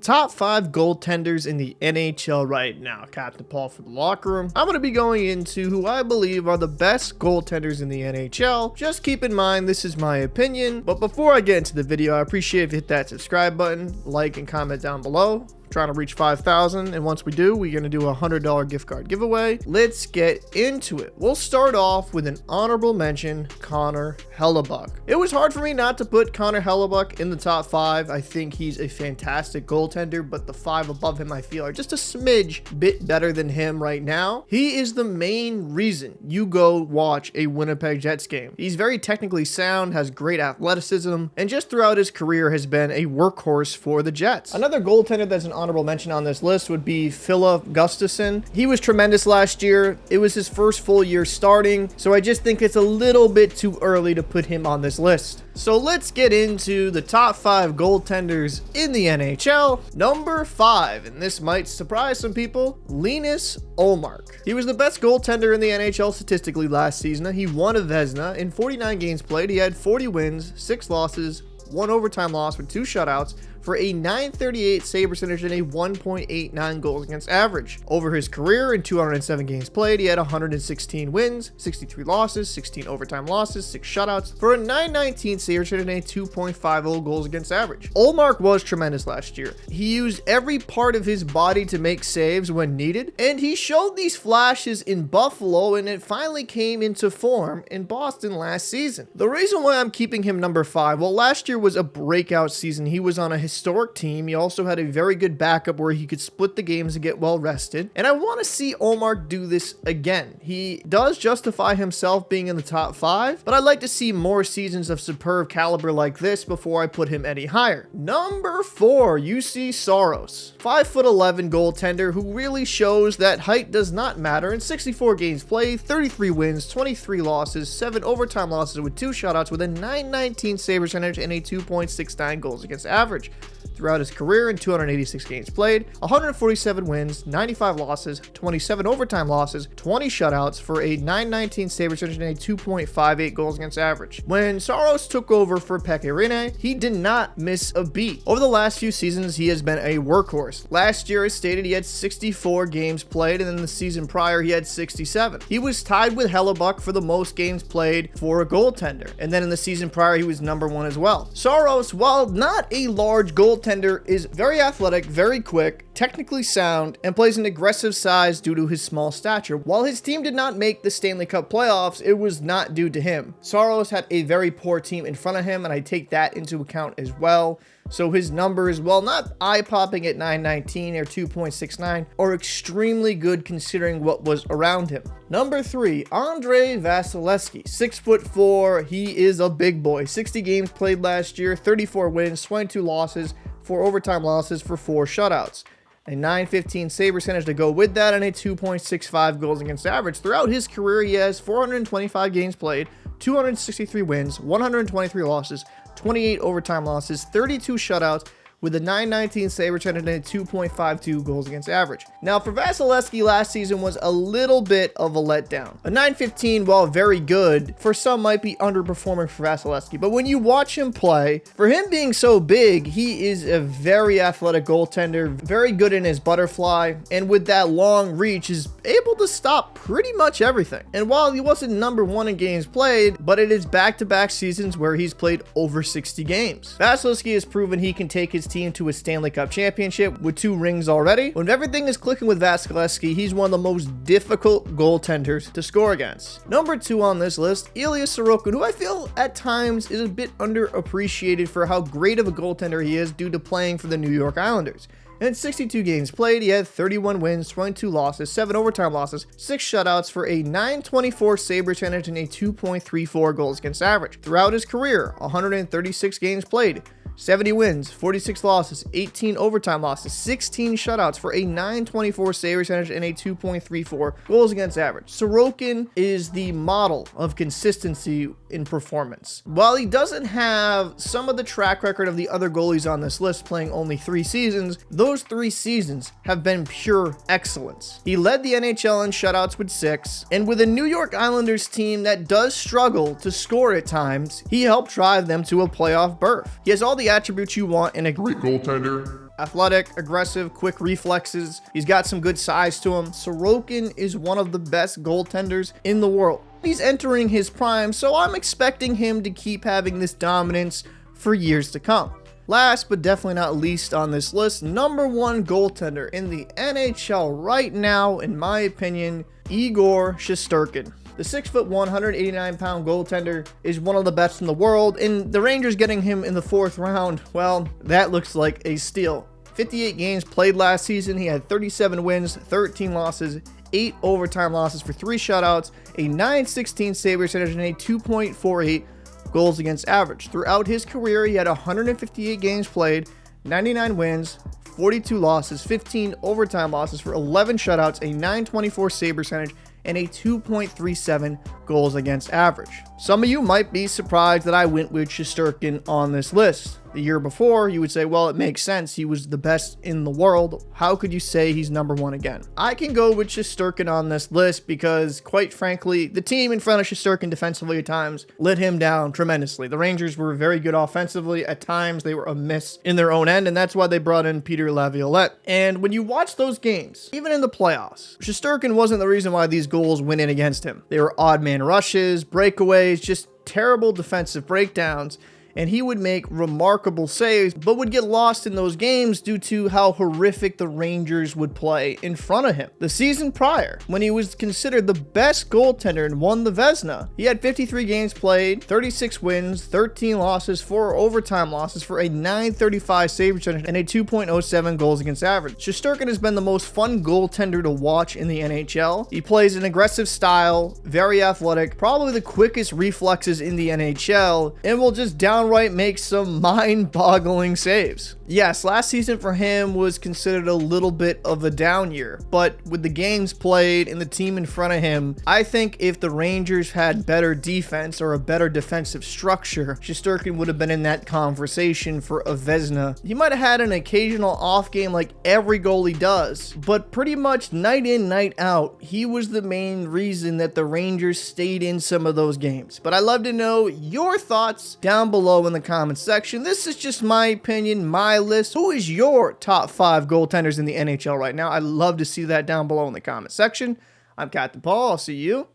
top 5 goaltenders in the NHL right now. Captain Paul for the locker room. I'm going to be going into who I believe are the best goaltenders in the NHL. Just keep in mind, this is my opinion. But before I get into the video, I appreciate if you hit that subscribe button, like, and comment down below. Trying to reach 5,000, and once we do, we're going to do a $100 gift card giveaway. Let's get into it. We'll start off with an honorable mention, Connor Hellebuyck. It was hard for me not to put Connor Hellebuyck in the top 5. I think he's a fantastic goaltender, but the 5 above him I feel are just a smidge bit better than him right now. He is the main reason you go watch a Winnipeg Jets game. He's very technically sound, has great athleticism, and just throughout his career has been a workhorse for the Jets. Another goaltender that's an honorable mention on this list would be Filip Gustavsson. He was tremendous last year. It was his first full year starting, so I just think it's a little bit too early to put him on this list. So let's get into the top 5 goaltenders in the NHL. Number 5, and this might surprise some people, Linus Omark. He was the best goaltender in the NHL statistically last season. He won a Vezina. In 49 games played, he had 40 wins, 6 losses, 1 overtime loss with 2 shutouts, for a .938 save percentage and a 1.89 goals against average. Over his career, in 207 games played, he had 116 wins, 63 losses, 16 overtime losses, 6 shutouts, for a .919 save percentage and a 2.50 goals against average. Ullmark was tremendous last year. He used every part of his body to make saves when needed, and he showed these flashes in Buffalo, and it finally came into form in Boston last season. The reason why I'm keeping him number 5, well, last year was a breakout season. He was on a historic team. He also had a very good backup where he could split the games and get well rested. And I want to see Ullmark do this again. He does justify himself being in the top 5, but I'd like to see more seasons of superb caliber like this before I put him any higher. Number 4, Juuse Saros. 5'11" goaltender who really shows that height does not matter. In 64 games played, 33 wins, 23 losses, 7 overtime losses with 2 shutouts with a .919 save percentage and a 2.69 goals against average. Throughout his career, in 286 games played, 147 wins, 95 losses, 27 overtime losses, 20 shutouts for a .919 save percentage and a 2.58 goals against average. When Saros took over for Pekka Rinne, he did not miss a beat. Over the last few seasons, he has been a workhorse. Last year, as stated, he had 64 games played, and then the season prior, he had 67. He was tied with Hellebuyck for the most games played for a goaltender, and then in the season prior, he was number 1 as well. Saros, while not a large goaltender, is very athletic, very quick, technically sound, and plays an aggressive size due to his small stature. While his team did not make the Stanley Cup playoffs, it was not due to him. Saros had a very poor team in front of him, and I take that into account as well. So his numbers, while not eye-popping at .919 or 2.69, are extremely good considering what was around him. Number 3, AndreVasilevski. 6'4", he is a big boy. 60 games played last year, 34 wins, 22 losses, 4 overtime losses for 4 shutouts. A .915 save percentage to go with that, and a 2.65 goals against average. Throughout his career, he has 425 games played, 263 wins, 123 losses, 28 overtime losses, 32 shutouts, with a .919 save percentage and a 2.52 goals against average. Now, for Vasilevskiy, last season was a little bit of a letdown. A .915, while very good, for some might be underperforming for Vasilevskiy, but when you watch him play, for him being so big, he is a very athletic goaltender, very good in his butterfly, and with that long reach, is able to stop pretty much everything. And while he wasn't number 1 in games played, but it is back-to-back seasons where he's played over 60 games. Vasilevskiy has proven he can take his team to a Stanley Cup championship with 2 rings already. When everything is clicking with Vasilevskiy, he's one of the most difficult goaltenders to score against. Number 2 on this list, Ilya Sorokin, who I feel at times is a bit underappreciated for how great of a goaltender he is due to playing for the New York Islanders. In 62 games played, he had 31 wins, 22 losses, 7 overtime losses, 6 shutouts for a .924 save percentage and a 2.34 goals against average. Throughout his career, 136 games played, 70 wins, 46 losses, 18 overtime losses, 16 shutouts for a .924 save percentage and a 2.34 goals against average. Sorokin is the model of consistency in performance. While he doesn't have some of the track record of the other goalies on this list, playing only 3 seasons, those 3 seasons have been pure excellence. He led the NHL in shutouts with 6, and with a New York Islanders team that does struggle to score at times, he helped drive them to a playoff berth. He has all the attributes you want in a great goaltender, Athletic, aggressive, quick reflexes. He's got some good size to him. Sorokin is one of the best goaltenders in the world. He's entering his prime, so I'm expecting him to keep having this dominance for years to come. Last but definitely not least on this list, number one goaltender in the NHL right now, in my opinion, Igor Shesterkin. The 6'1", 189-pound goaltender is one of the best in the world, and the Rangers getting him in the 4th round, well, that looks like a steal. 58 games played last season. He had 37 wins, 13 losses, 8 overtime losses for 3 shutouts, a .916 save percentage, and a 2.48 goals against average. Throughout his career, he had 158 games played, 99 wins, 42 losses, 15 overtime losses for 11 shutouts, a .924 save percentage, and a 2.37 goals against average. Some of you might be surprised that I went with Shesterkin on this list. The year before, you would say, well, it makes sense. He was the best in the world. How could you say he's number one again? I can go with Shesterkin on this list because, quite frankly, the team in front of Shesterkin defensively at times let him down tremendously. The Rangers were very good offensively. At times, they were a miss in their own end, and that's why they brought in Peter Laviolette. And when you watch those games, even in the playoffs, Shesterkin wasn't the reason why these goals went in against him. They were odd man rushes, breakaways, just terrible defensive breakdowns, and he would make remarkable saves, but would get lost in those games due to how horrific the Rangers would play in front of him. The season prior, when he was considered the best goaltender and won the Vezina, he had 53 games played, 36 wins, 13 losses, 4 overtime losses for a .935 save percentage and a 2.07 goals against average. Shesterkin has been the most fun goaltender to watch in the NHL. He plays an aggressive style, very athletic, probably the quickest reflexes in the NHL, and will just downright make some mind-boggling saves. Yes, last season for him was considered a little bit of a down year, but with the games played and the team in front of him, I think if the Rangers had better defense or a better defensive structure, Shesterkin would have been in that conversation for a Vezina. He might have had an occasional off game like every goalie does, but pretty much night in, night out, he was the main reason that the Rangers stayed in some of those games. But I'd love to know your thoughts down below in the comment section. This is just my opinion, my list. Who is your top 5 goaltenders in the NHL right now? I'd love to see that down below in the comment section. I'm Captain Paul. I'll see you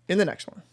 in the next one.